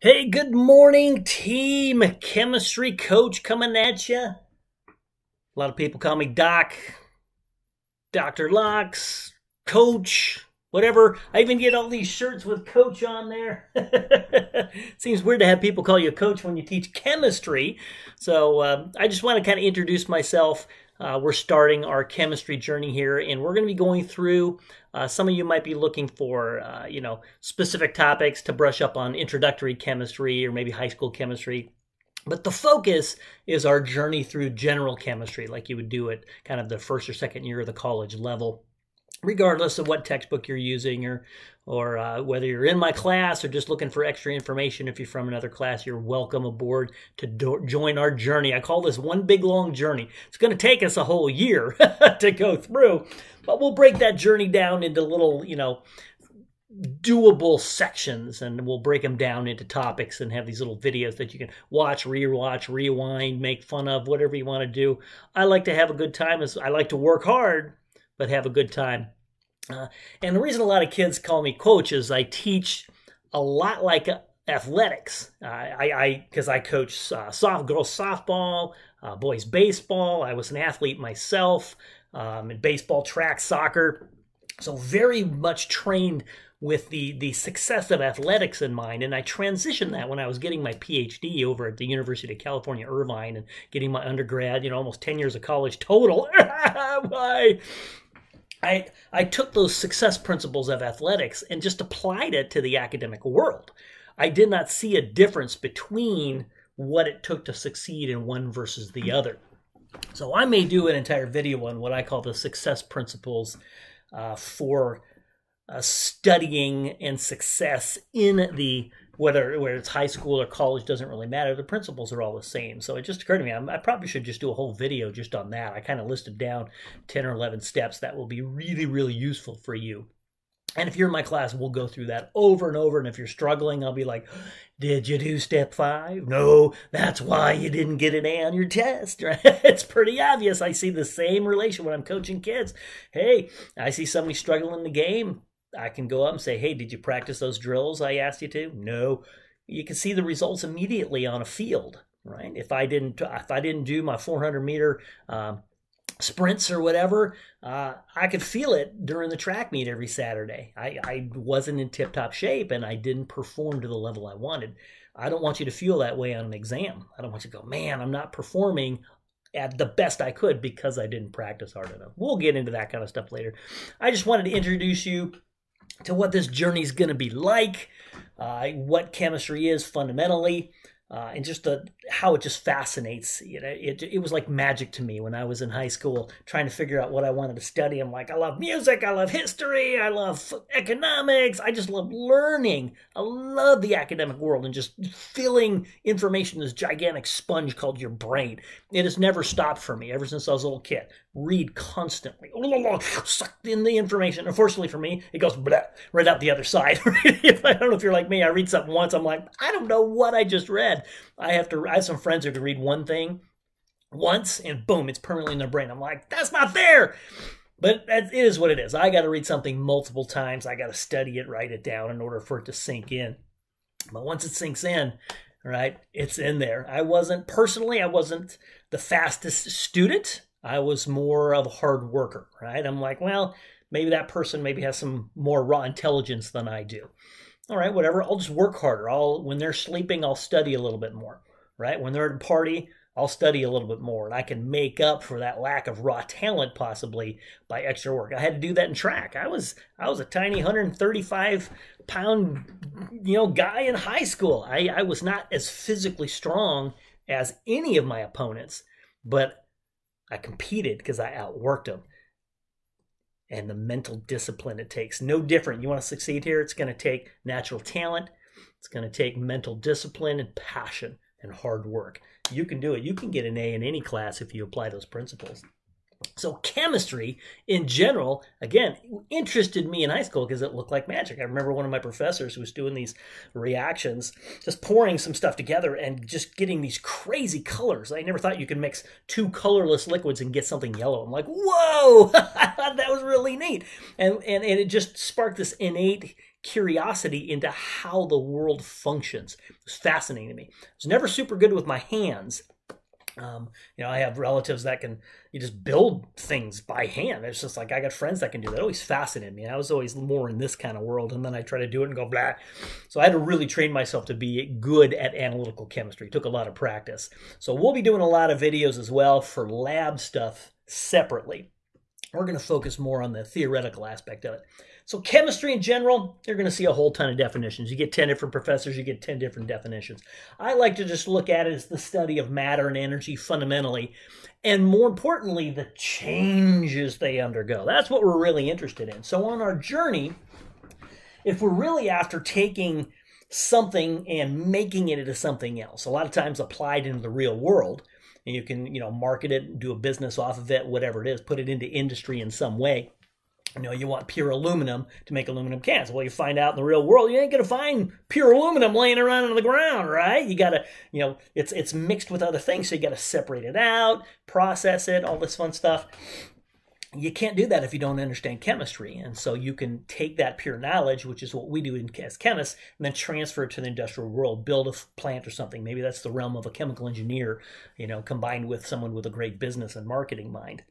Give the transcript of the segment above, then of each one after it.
Hey, good morning, team. Chemistry coach coming at you. A lot of people call me Doc, Dr. Locks, Coach, whatever. I even get all these shirts with Coach on there. Seems weird to have people call you a coach when you teach chemistry. So I just want to kind of introduce myself. We're starting our chemistry journey here, and we're going to be going through some of you might be looking for, specific topics to brush up on introductory chemistry or maybe high school chemistry. But the focus is our journey through general chemistry, like you would do at kind of the first or second year of the college level, regardless of what textbook you're using or whether you're in my class or just looking for extra information. If you're from another class, you're welcome aboard to join our journey. I call this one big long journey. It's going to take us a whole year to go through, but we'll break that journey down into little, doable sections, and we'll break them down into topics and have these little videos that you can watch, rewatch, rewind, make fun of, whatever you want to do. I like to have a good time. I like to work hard, but have a good time. And the reason a lot of kids call me coach is I teach a lot like athletics. Because I coach girls softball, boys baseball. I was an athlete myself in baseball, track, soccer. So very much trained with the success of athletics in mind. And I transitioned that when I was getting my PhD over at the University of California, Irvine, and getting my undergrad, almost 10 years of college total. I took those success principles of athletics and just applied it to the academic world. I did not see a difference between what it took to succeed in one versus the other. So I may do an entire video on what I call the success principles for studying and success in whether it's high school or college, doesn't really matter. The principles are all the same. So it just occurred to me, I probably should just do a whole video just on that. I kind of listed down 10 or 11 steps that will be really, really useful for you. And if you're in my class, we'll go through that over and over. And if you're struggling, I'll be like, did you do step 5? No, that's why you didn't get an A on your test. Right? It's pretty obvious. I see the same relation when I'm coaching kids. Hey, I see somebody struggling in the game. I can go up and say, hey, did you practice those drills I asked you to? No. You can see the results immediately on a field, right? If I didn't do my 400-meter sprints or whatever, I could feel it during the track meet every Saturday. I wasn't in tip-top shape, and I didn't perform to the level I wanted. I don't want you to feel that way on an exam. I don't want you to go, man, I'm not performing at the best I could because I didn't practice hard enough. We'll get into that kind of stuff later. I just wanted to introduce you to what this journey is going to be like, what chemistry is fundamentally, and just how it just fascinates. It was like magic to me when I was in high school trying to figure out what I wanted to study. I'm like, I love music, I love history, I love economics, I just love learning. I love the academic world and just filling information in this gigantic sponge called your brain. It has never stopped for me ever since I was a little kid. Read constantly, sucked in the information. Unfortunately for me, it goes right out the other side. I don't know if you're like me. I read something once, I'm like, I don't know what I just read. I have some friends who can read one thing once and boom, it's permanently in their brain. I'm like, that's not there. But it is what it is. I got to read something multiple times. I got to study it, write it down in order for it to sink in. But once it sinks in, right, it's in there. I wasn't the fastest student. I was more of a hard worker, right? I'm like, well, maybe that person has some more raw intelligence than I do. All right, whatever. I'll just work harder. When they're sleeping, I'll study a little bit more, right? When they're at a party, I'll study a little bit more, and I can make up for that lack of raw talent possibly by extra work. I had to do that in track. I was a tiny 135-pound, guy in high school. I was not as physically strong as any of my opponents, but I competed because I outworked them. And the mental discipline it takes. No different. You want to succeed here? It's going to take natural talent. It's going to take mental discipline and passion and hard work. You can do it. You can get an A in any class if you apply those principles. So chemistry in general, again, interested me in high school because it looked like magic. I remember one of my professors who was doing these reactions, just pouring some stuff together and just getting these crazy colors. I never thought you could mix two colorless liquids and get something yellow. I'm like, whoa, that was really neat. And it just sparked this innate curiosity into how the world functions. It was fascinating to me. I was never super good with my hands. I have relatives that you just build things by hand. It's just like, I got friends that can do that. It always fascinated me. I was always more in this kind of world, and then I try to do it and go blah. So I had to really train myself to be good at analytical chemistry. It took a lot of practice. So we'll be doing a lot of videos as well for lab stuff separately. We're going to focus more on the theoretical aspect of it. So chemistry in general, you're going to see a whole ton of definitions. You get 10 different professors, you get 10 different definitions. I like to just look at it as the study of matter and energy fundamentally, and more importantly, the changes they undergo. That's what we're really interested in. So on our journey, if we're really after taking something and making it into something else, a lot of times applied into the real world, and you can, market it, do a business off of it, whatever it is, put it into industry in some way. You want pure aluminum to make aluminum cans. Well, you find out in the real world, you ain't going to find pure aluminum laying around on the ground, right? You got to, it's mixed with other things, so you got to separate it out, process it, all this fun stuff. You can't do that if you don't understand chemistry. And so you can take that pure knowledge, which is what we do as chemists, and then transfer it to the industrial world, build a plant or something. Maybe that's the realm of a chemical engineer, combined with someone with a great business and marketing mind.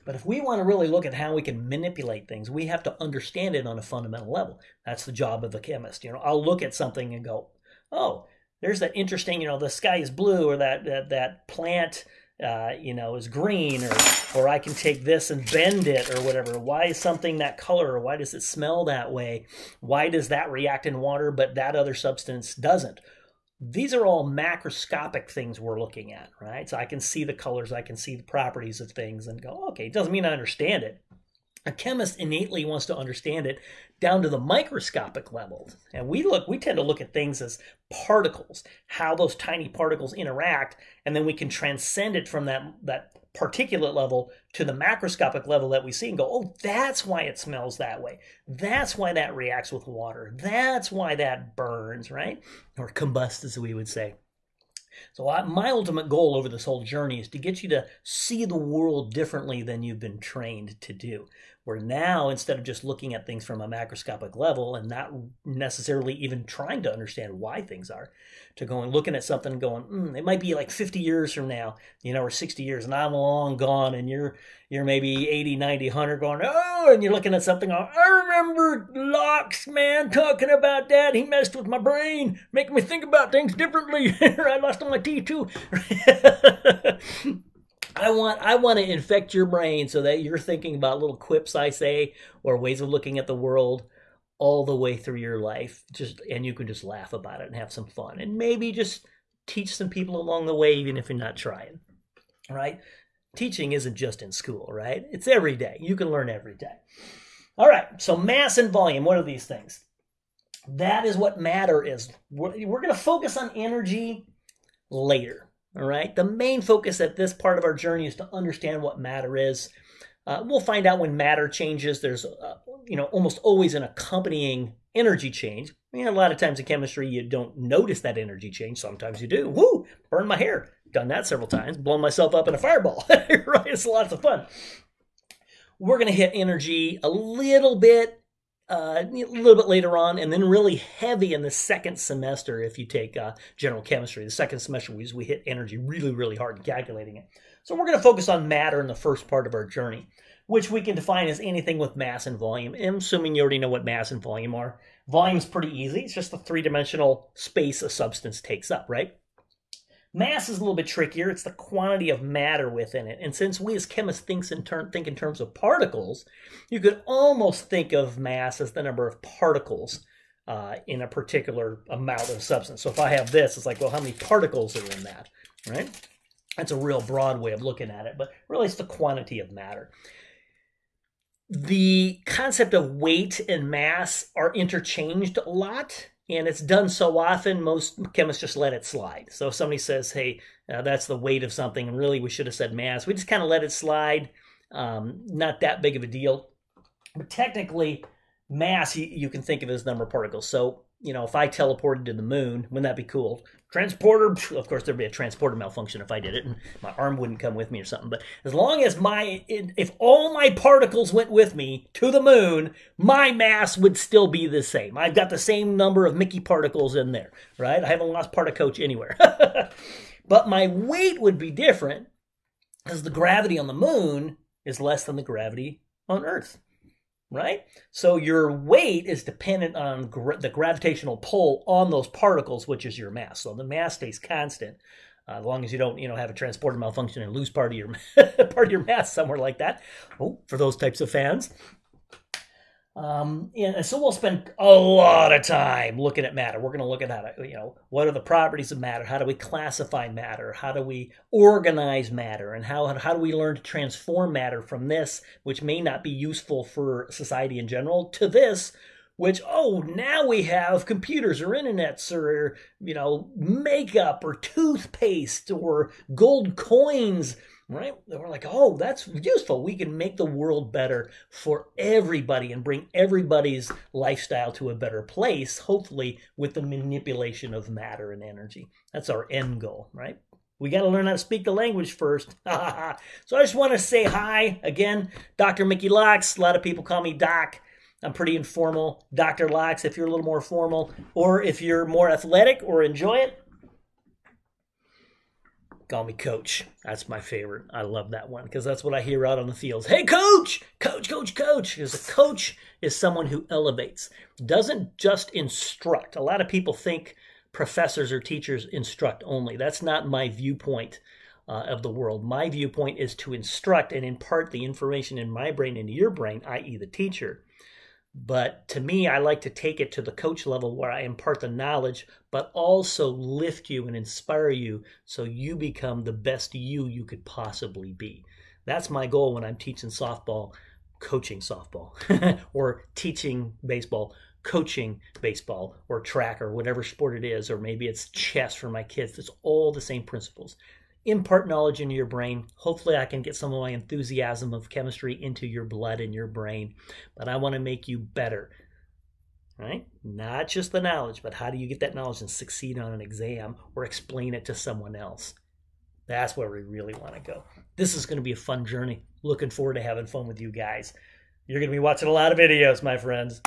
But if we want to really look at how we can manipulate things, we have to understand it on a fundamental level. That's the job of a chemist. I'll look at something and go, oh, there's that interesting, the sky is blue, or that plant, is green, or I can take this and bend it or whatever. Why is something that color, or why does it smell that way? Why does that react in water but that other substance doesn't? These are all macroscopic things we're looking at, right? So I can see the colors, I can see the properties of things and go, okay, it doesn't mean I understand it. A chemist innately wants to understand it down to the microscopic level. And we tend to look at things as particles, how those tiny particles interact, and then we can transcend it from that particulate level to the macroscopic level that we see and go, oh, that's why it smells that way. That's why that reacts with water. That's why that burns, right? Or combusts, as we would say. So my ultimate goal over this whole journey is to get you to see the world differently than you've been trained to do. Where now, instead of just looking at things from a macroscopic level and not necessarily even trying to understand why things are, to going looking at something and going, it might be like 50 years from now, or 60 years, and I'm long gone, and you're maybe 80, 90, 100 going, oh, and you're looking at something, going, I remember Locke's man talking about that. He messed with my brain, making me think about things differently. I lost all my teeth too. I want to infect your brain so that you're thinking about little quips I say or ways of looking at the world all the way through your life. And you can just laugh about it and have some fun. And maybe just teach some people along the way, even if you're not trying, right? Teaching isn't just in school, right? It's every day. You can learn every day. All right, so mass and volume, what are these things? That is what matter is. We're going to focus on energy later. All right. The main focus at this part of our journey is to understand what matter is. We'll find out when matter changes. There's, almost always an accompanying energy change. A lot of times in chemistry, you don't notice that energy change. Sometimes you do. Woo! Burn my hair. Done that several times. Blown myself up in a fireball. Right? It's lots of fun. We're going to hit energy a little bit later on, and then really heavy in the second semester if you take general chemistry. The second semester we hit energy really, really hard in calculating it. So we're going to focus on matter in the first part of our journey, which we can define as anything with mass and volume. I'm assuming you already know what mass and volume are. Volume's pretty easy. It's just the three-dimensional space a substance takes up, right? Mass is a little bit trickier. It's the quantity of matter within it. And since we as chemists think in terms of particles, you could almost think of mass as the number of particles in a particular amount of substance. So if I have this, it's like, well, how many particles are in that, right? That's a real broad way of looking at it, but really it's the quantity of matter. The concept of weight and mass are interchanged a lot. And it's done so often, most chemists just let it slide. So if somebody says, hey, that's the weight of something, and really we should have said mass, we just kind of let it slide. Not that big of a deal. But technically, mass, you can think of it as number of particles. So if I teleported to the moon, wouldn't that be cool? Transporter, of course, there'd be a transporter malfunction if I did it, and my arm wouldn't come with me or something. But as long as if all my particles went with me to the moon, my mass would still be the same. I've got the same number of Mickey particles in there, right? I haven't lost part of Coach anywhere. But my weight would be different because the gravity on the moon is less than the gravity on Earth, right? So your weight is dependent on the gravitational pull on those particles, which is your mass. So the mass stays constant as long as you don't, have a transporter malfunction and lose part of your part of your mass somewhere like that. Oh, for those types of fans. And so we'll spend a lot of time looking at matter. We're going to look at how to, what are the properties of matter? How do we classify matter? How do we organize matter? And how do we learn to transform matter from this, which may not be useful for society in general, to this, which, now we have computers or internets or, makeup or toothpaste or gold coins, right? And we're like, that's useful. We can make the world better for everybody and bring everybody's lifestyle to a better place, hopefully with the manipulation of matter and energy. That's our end goal, right? We got to learn how to speak the language first. So I just want to say hi again, Dr. Mickey Locks. A lot of people call me Doc. I'm pretty informal. Dr. Locks, if you're a little more formal, or if you're more athletic or enjoy it, call me Coach. That's my favorite. I love that one because that's what I hear out on the fields. Hey, Coach! Coach, Coach, Coach! Because a coach is someone who elevates, doesn't just instruct. A lot of people think professors or teachers instruct only. That's not my viewpoint of the world. My viewpoint is to instruct and impart the information in my brain into your brain, i.e. the teacher. But to me, I like to take it to the coach level where I impart the knowledge, but also lift you and inspire you so you become the best you could possibly be. That's my goal when I'm teaching softball, coaching softball, or teaching baseball, coaching baseball, or track, or whatever sport it is, or maybe it's chess for my kids. It's all the same principles. Impart knowledge into your brain. Hopefully I can get some of my enthusiasm of chemistry into your blood and your brain. But I want to make you better, right? Not just the knowledge, but how do you get that knowledge and succeed on an exam or explain it to someone else? That's where we really want to go. This is going to be a fun journey. Looking forward to having fun with you guys. You're going to be watching a lot of videos, my friends.